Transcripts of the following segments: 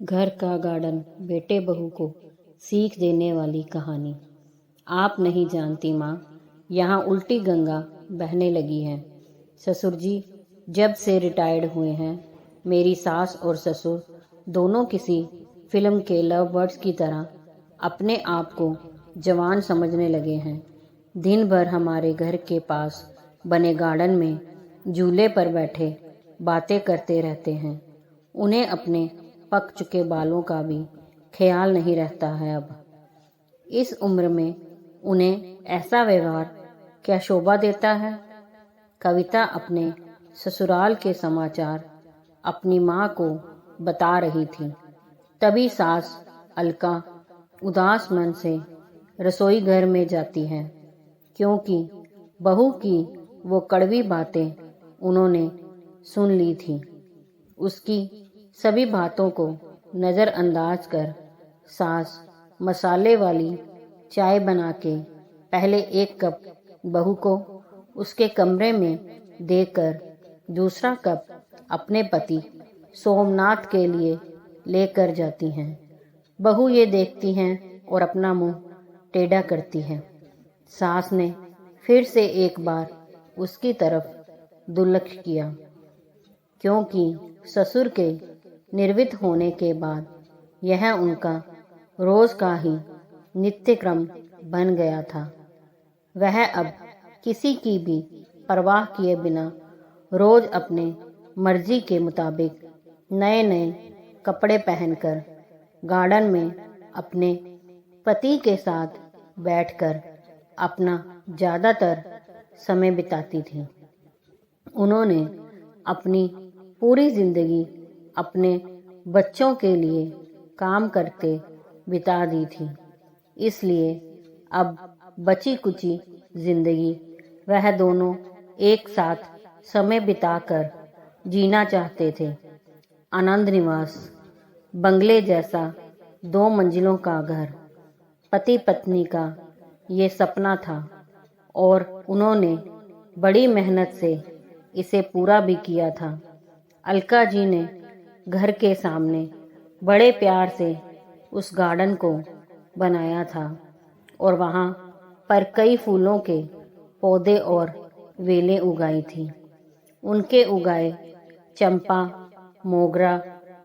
घर का गार्डन बेटे बहू को सीख देने वाली कहानी। आप नहीं जानती माँ, यहाँ उल्टी गंगा बहने लगी है। ससुर जी जब से रिटायर्ड हुए हैं, मेरी सास और ससुर दोनों किसी फिल्म के लव बर्ड्स की तरह अपने आप को जवान समझने लगे हैं। दिन भर हमारे घर के पास बने गार्डन में झूले पर बैठे बातें करते रहते हैं। उन्हें अपने पक चुके बालों का भी ख्याल नहीं रहता है। अब इस उम्र में उन्हें ऐसा व्यवहार क्या शोभा देता है। कविता अपने ससुराल के समाचार अपनी माँ को बता रही थी। तभी सास अलका उदास मन से रसोई घर में जाती है, क्योंकि बहू की वो कड़वी बातें उन्होंने सुन ली थी। उसकी सभी बातों को नज़रअंदाज कर सास मसाले वाली चाय बना के पहले एक कप बहू को उसके कमरे में देकर दूसरा कप अपने पति सोमनाथ के लिए लेकर जाती हैं। बहू ये देखती हैं और अपना मुंह टेढ़ा करती है। सास ने फिर से एक बार उसकी तरफ दुर्लक्ष किया, क्योंकि ससुर के निर्वित होने के बाद यह उनका रोज का ही नित्य क्रम बन गया था। वह अब किसी की भी परवाह किए बिना रोज अपने मर्जी के मुताबिक नए नए कपड़े पहनकर गार्डन में अपने पति के साथ बैठकर अपना ज़्यादातर समय बिताती थी। उन्होंने अपनी पूरी जिंदगी अपने बच्चों के लिए काम करते बिता दी थी, इसलिए अब बची कुची जिंदगी वह दोनों एक साथ समय बिताकर जीना चाहते थे। आनंद निवास बंगले जैसा 2 मंजिलों का घर पति पत्नी का ये सपना था और उन्होंने बड़ी मेहनत से इसे पूरा भी किया था। अलका जी ने घर के सामने बड़े प्यार से उस गार्डन को बनाया था और वहाँ पर कई फूलों के पौधे और वेलें उगाई थी। उनके उगाए चंपा, मोगरा,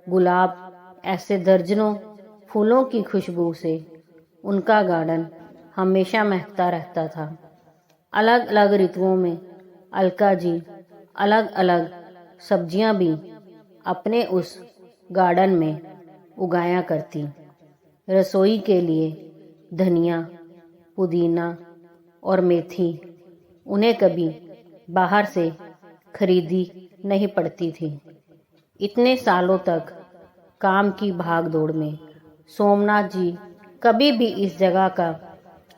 गुलाब ऐसे दर्जनों फूलों की खुशबू से उनका गार्डन हमेशा महकता रहता था। अलग अलग ऋतुओं में अलका जी अलग अलग सब्जियां भी अपने उस गार्डन में उगाया करती। रसोई के लिए धनिया, पुदीना और मेथी उन्हें कभी बाहर से खरीदी नहीं पड़ती थी। इतने सालों तक काम की भाग दौड़ में सोमनाथ जी कभी भी इस जगह का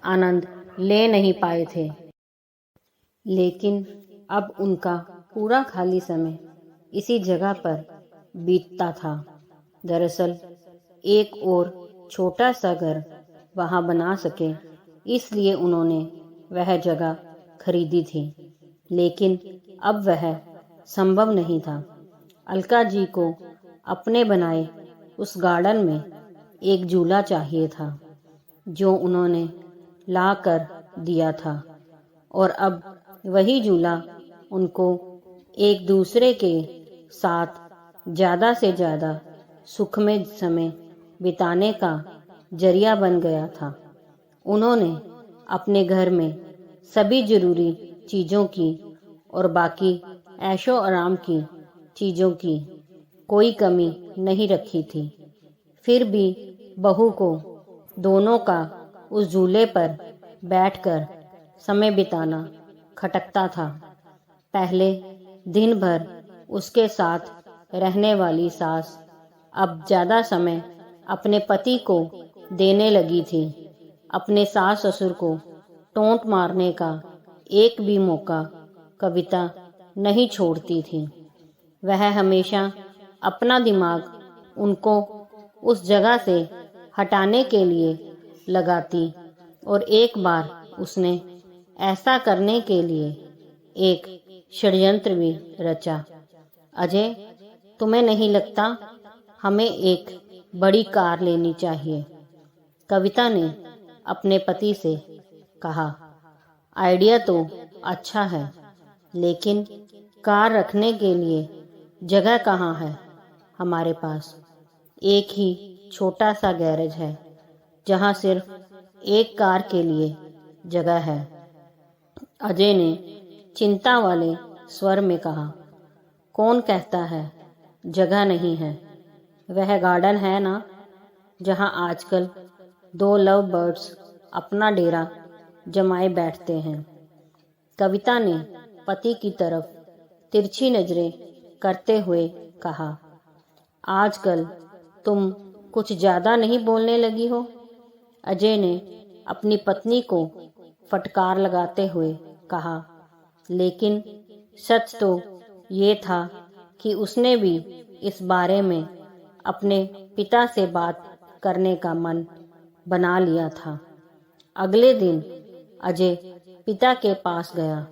आनंद ले नहीं पाए थे, लेकिन अब उनका पूरा खाली समय इसी जगह पर बीतता था। दरअसल एक और छोटा सा घर वहां बना सके, इसलिए उन्होंने वह जगह खरीदी थी, लेकिन अब वह संभव नहीं था। अलका जी को अपने बनाए उस गार्डन में एक झूला चाहिए था, जो उन्होंने ला कर दिया था, और अब वही झूला उनको एक दूसरे के साथ ज़्यादा से ज़्यादा सुखमय समय बिताने का जरिया बन गया था। उन्होंने अपने घर में सभी जरूरी चीज़ों की और बाकी ऐशो आराम की चीज़ों की कोई कमी नहीं रखी थी। फिर भी बहू को दोनों का उस झूले पर बैठकर समय बिताना खटकता था। पहले दिन भर उसके साथ रहने वाली सास अब ज़्यादा समय अपने पति को देने लगी थी। अपने सास ससुर को टोंट मारने का एक भी मौका कविता नहीं छोड़ती थी। वह हमेशा अपना दिमाग उनको उस जगह से हटाने के लिए लगाती, और एक बार उसने ऐसा करने के लिए एक षड्यंत्र भी रचा। अजय, तुम्हें नहीं लगता हमें एक बड़ी कार लेनी चाहिए। कविता ने अपने पति से कहा, आइडिया तो अच्छा है, लेकिन कार रखने के लिए जगह कहाँ है? हमारे पास एक ही छोटा सा गैरेज है जहाँ सिर्फ एक कार के लिए जगह है। अजय ने चिंता वाले स्वर में कहा, कौन कहता है जगह नहीं है? वह गार्डन है ना, जहाँ आजकल 2 लव बर्ड्स अपना डेरा जमाए बैठते हैं। कविता ने पति की तरफ तिरछी नजरें करते हुए कहा, आजकल तुम कुछ ज्यादा नहीं बोलने लगी हो? अजय ने अपनी पत्नी को फटकार लगाते हुए कहा, लेकिन सच तो ये था कि उसने भी इस बारे में अपने पिता से बात करने का मन बना लिया था। अगले दिन अजय पिता के पास गया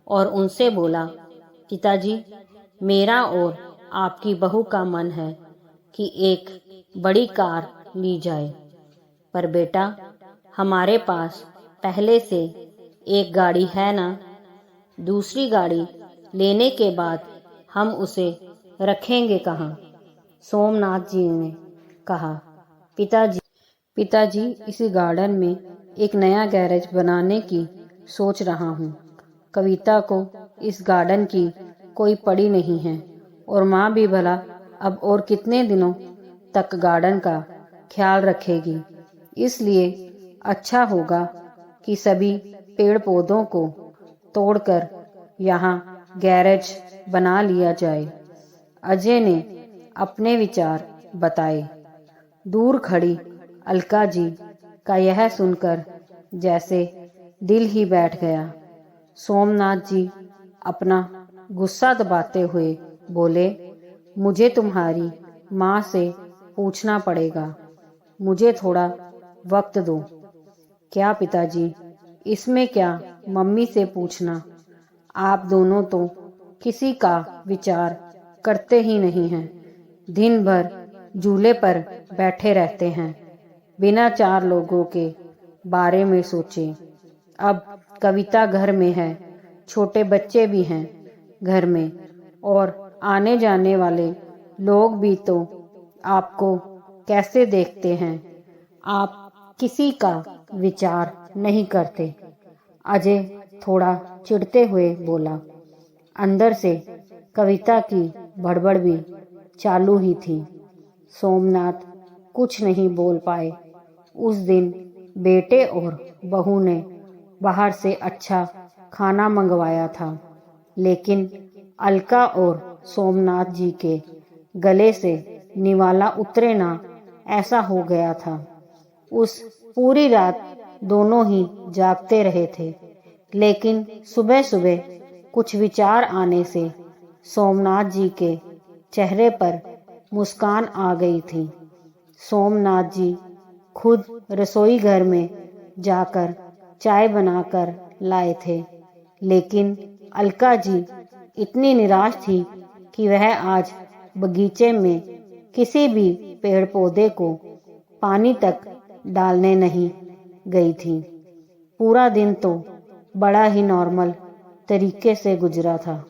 और उनसे बोला, पिताजी, मेरा और आपकी बहू का मन है कि एक बड़ी कार ली जाए, पर बेटा हमारे पास पहले से एक गाड़ी है ना। दूसरी गाड़ी लेने के बाद हम उसे रखेंगे कहाँ? सोमनाथ जी ने कहा, पिताजी इसी गार्डन में एक नया गैरेज बनाने की सोच रहा हूँ। कविता को इस गार्डन की कोई पड़ी नहीं है और माँ भी भला अब और कितने दिनों तक गार्डन का ख्याल रखेगी। इसलिए अच्छा होगा कि सभी पेड़ पौधों को तोड़कर यहाँ गैरेज बना लिया जाए। अजय ने अपने विचार बताए। दूर खड़ी अलका जी का यह सुनकर जैसे दिल ही बैठ गया। सोमनाथ जी अपना गुस्सा दबाते हुए बोले, मुझे तुम्हारी माँ से पूछना पड़ेगा, मुझे थोड़ा वक्त दो। क्या पिताजी, इसमें क्या मम्मी से पूछना? आप दोनों तो किसी का विचार करते ही नहीं हैं। दिन भर झूले पर बैठे रहते हैं, बिना 4 लोगों के बारे में सोचे। अब कविता घर में है, छोटे बच्चे भी हैं घर में, और आने जाने वाले लोग भी तो आपको कैसे देखते हैं। आप किसी का विचार नहीं करते। अजय थोड़ा चिढ़ते हुए बोला। अंदर से कविता की बड़बड़ भी चालू ही थी। सोमनाथ कुछ नहीं बोल पाए। उस दिन बेटे और बहू ने बाहर से अच्छा खाना मंगवाया था, लेकिन अलका और सोमनाथ जी के गले से निवाला उतरे ना, ऐसा हो गया था। उस पूरी रात दोनों ही जागते रहे थे, लेकिन सुबह सुबह कुछ विचार आने से सोमनाथ जी के चेहरे पर मुस्कान आ गई थी। सोमनाथ जी खुद रसोई घर में जाकर चाय बनाकर लाए थे, लेकिन अलका जी इतनी निराश थी कि वह आज बगीचे में किसी भी पेड़ पौधे को पानी तक डालने नहीं गई थी। पूरा दिन तो बड़ा ही नॉर्मल तरीके से गुजरा था,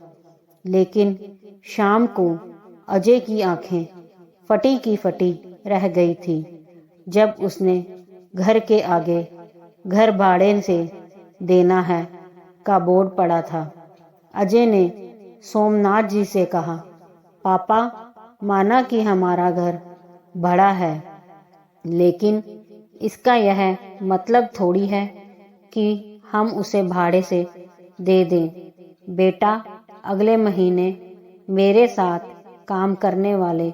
लेकिन शाम को अजय की आंखें फटी की फटी रह गई थी जब उसने घर के आगे घर भाड़े से देना है का बोर्ड पड़ा था। अजय ने सोमनाथ जी से कहा, पापा, माना कि हमारा घर बड़ा है, लेकिन इसका यह मतलब थोड़ी है कि हम उसे भाड़े से दे दें। बेटा, अगले महीने मेरे साथ काम करने वाले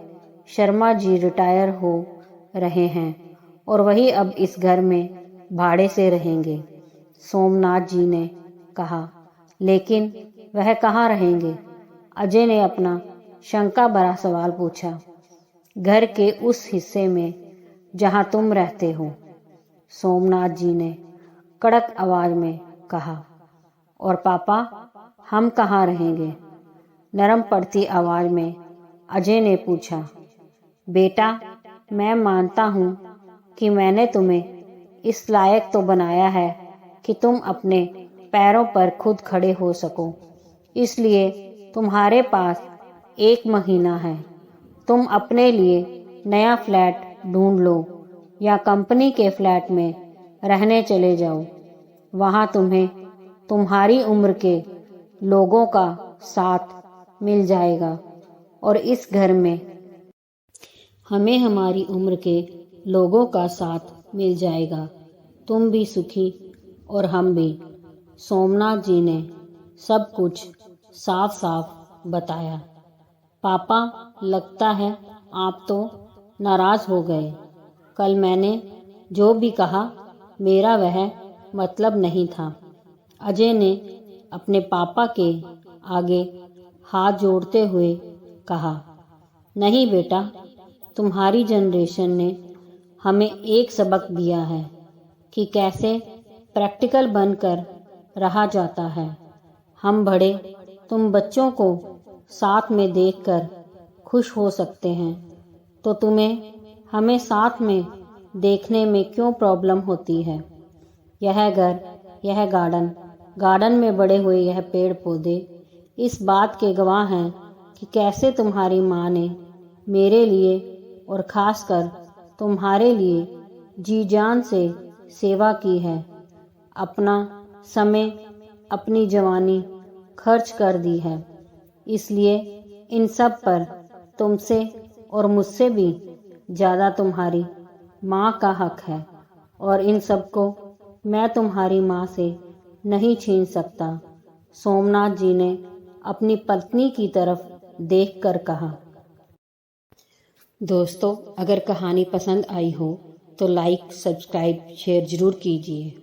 शर्मा जी रिटायर हो रहे हैं और वही अब इस घर में भाड़े से रहेंगे। सोमनाथ जी ने कहा, लेकिन वह कहाँ रहेंगे? अजय ने अपना शंका भरा सवाल पूछा। घर के उस हिस्से में जहाँ तुम रहते हो, सोमनाथ जी ने कड़क आवाज में कहा। और पापा, हम कहाँ रहेंगे? नरम पड़ती आवाज में अजय ने पूछा। बेटा, मैं मानता हूँ कि मैंने तुम्हें इस लायक तो बनाया है कि तुम अपने पैरों पर खुद खड़े हो सको। इसलिए तुम्हारे पास 1 महीना है। तुम अपने लिए नया फ्लैट ढूंढ लो या कंपनी के फ्लैट में रहने चले जाओ। वहाँ तुम्हें तुम्हारी उम्र के लोगों का साथ मिल जाएगा और इस घर में हमें हमारी उम्र के लोगों का साथ मिल जाएगा। तुम भी सुखी और हम भी। सोमनाथ जी ने सब कुछ साफ साफ बताया। पापा, लगता है आप तो नाराज हो गए। कल मैंने जो भी कहा मेरा वह मतलब नहीं था। अजय ने अपने पापा के आगे हाथ जोड़ते हुए कहा, नहीं बेटा, तुम्हारी जनरेशन ने हमें एक सबक दिया है कि कैसे प्रैक्टिकल बनकर रहा जाता है। हम बड़े तुम बच्चों को साथ में देखकर खुश हो सकते हैं, तो तुम्हें हमें साथ में देखने में क्यों प्रॉब्लम होती है। यह घर, यह गार्डन में बड़े हुए यह पेड़ पौधे इस बात के गवाह हैं कि कैसे तुम्हारी माँ ने मेरे लिए और खासकर तुम्हारे लिए जी जान से सेवा की है। अपना समय, अपनी जवानी खर्च कर दी है। इसलिए इन सब पर तुमसे और मुझसे भी ज़्यादा तुम्हारी माँ का हक है और इन सब को मैं तुम्हारी माँ से नहीं छीन सकता। सोमनाथ जी ने अपनी पत्नी की तरफ देखकर कहा। दोस्तों, अगर कहानी पसंद आई हो तो लाइक, सब्सक्राइब, शेयर ज़रूर कीजिए।